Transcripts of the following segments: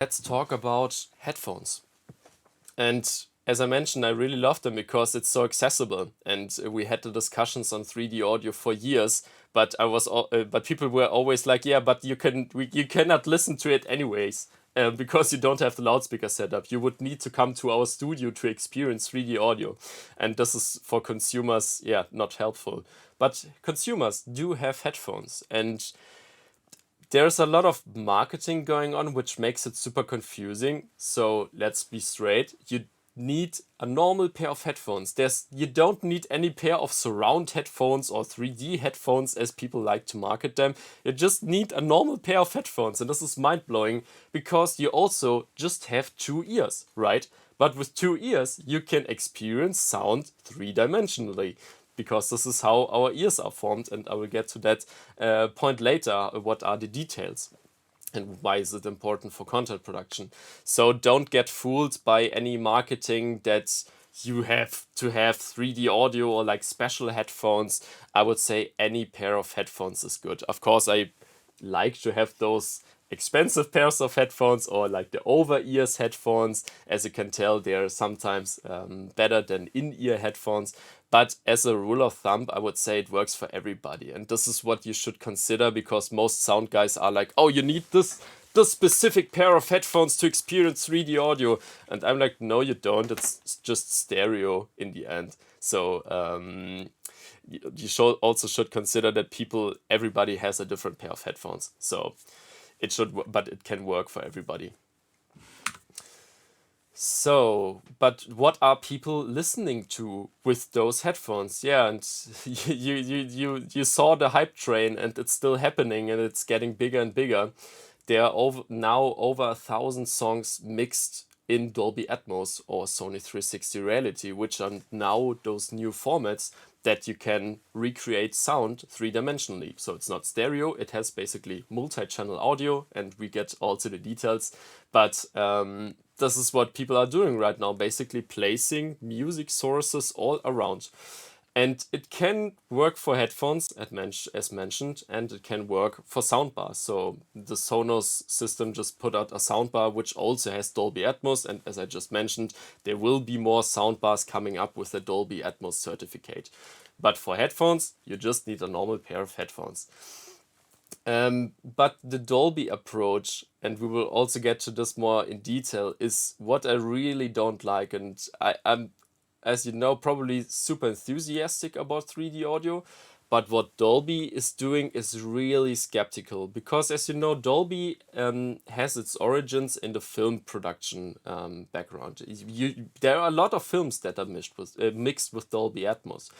Let's talk about headphones. And as I mentioned, I really love them because it's so accessible. And we had the discussions on 3D audio for years, but but people were always like, yeah, but you cannot listen to it anyways. Because you don't have the loudspeaker setup, you would need to come to our studio to experience 3D audio, and this is for consumers, yeah, not helpful. But consumers do have headphones, and there's a lot of marketing going on which makes it super confusing. So let's be straight. You need a normal pair of headphones. You don't need any pair of surround headphones or 3D headphones as people like to market them. You just need a normal pair of headphones, and this is mind-blowing because you also just have two ears, right? But with two ears, you can experience sound three-dimensionally because this is how our ears are formed, and I will get to that point later. What are the details and why is it important for content production? So don't get fooled by any marketing that you have to have 3D audio or like special headphones. I would say any pair of headphones is good. Of course, I like to have those expensive pairs of headphones or like the over-ears headphones. As you can tell, they're sometimes better than in-ear headphones. But as a rule of thumb, I would say it works for everybody. And this is what you should consider because most sound guys are like, oh, you need this specific pair of headphones to experience 3D audio. And I'm like, no, you don't. It's just stereo in the end. So you should consider that everybody has a different pair of headphones. So but it can work for everybody. So, but what are people listening to with those headphones? Yeah, and you saw the hype train, and it's still happening, and it's getting bigger and bigger. There are now over 1,000 songs mixed in Dolby Atmos or Sony 360 Reality, which are now those new formats that you can recreate sound three-dimensionally. So it's not stereo, it has basically multi-channel audio, and we get also the details. But this is what people are doing right now, basically placing music sources all around. And it can work for headphones, as mentioned, and it can work for soundbars. So the Sonos system just put out a soundbar which also has Dolby Atmos, and as I just mentioned, there will be more soundbars coming up with the Dolby Atmos certificate. But for headphones, you just need a normal pair of headphones. But the Dolby approach, and we will also get to this more in detail, is what I really don't like. And I'm, as you know, probably super enthusiastic about 3D audio. But what Dolby is doing is really skeptical because, as you know, Dolby has its origins in the film production background. There are a lot of films that are mixed with Dolby Atmos.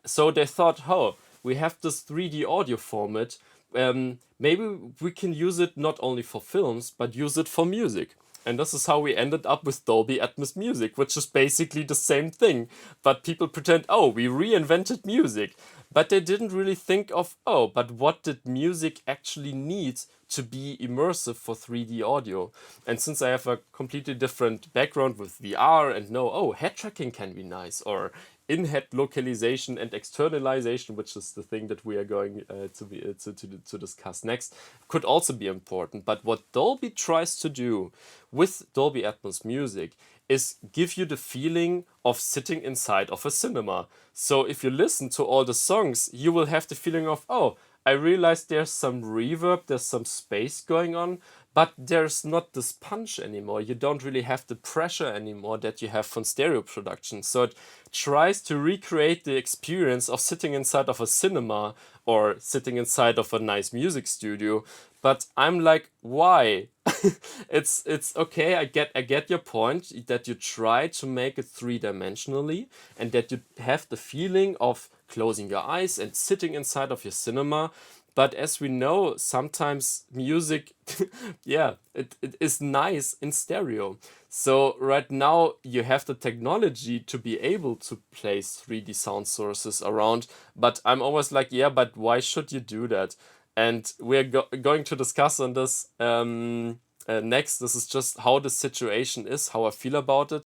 So they thought, oh, we have this 3D audio format. Maybe we can use it not only for films, but use it for music. And this is how we ended up with Dolby Atmos music, which is basically the same thing. But people pretend, oh, we reinvented music. But they didn't really think of, oh, but what did music actually need to be immersive for 3D audio? And since I have a completely different background with VR and know, oh, head tracking can be nice, or in-head localization and externalization, which is the thing that we are going to discuss next, could also be important. But what Dolby tries to do with Dolby Atmos music is give you the feeling of sitting inside of a cinema. So if you listen to all the songs, you will have the feeling of, oh, I realize there's some reverb, there's some space going on, but there's not this punch anymore. You don't really have the pressure anymore that you have from stereo production. So it tries to recreate the experience of sitting inside of a cinema or sitting inside of a nice music studio. But I'm like, why? It's okay. I get your point that you try to make it three-dimensionally and that you have the feeling of closing your eyes and sitting inside of your cinema. But as we know, sometimes music, yeah, it is nice in stereo. So right now you have the technology to be able to place 3D sound sources around. But I'm always like, yeah, but why should you do that? And we're going to discuss on this next. This is just how the situation is, how I feel about it.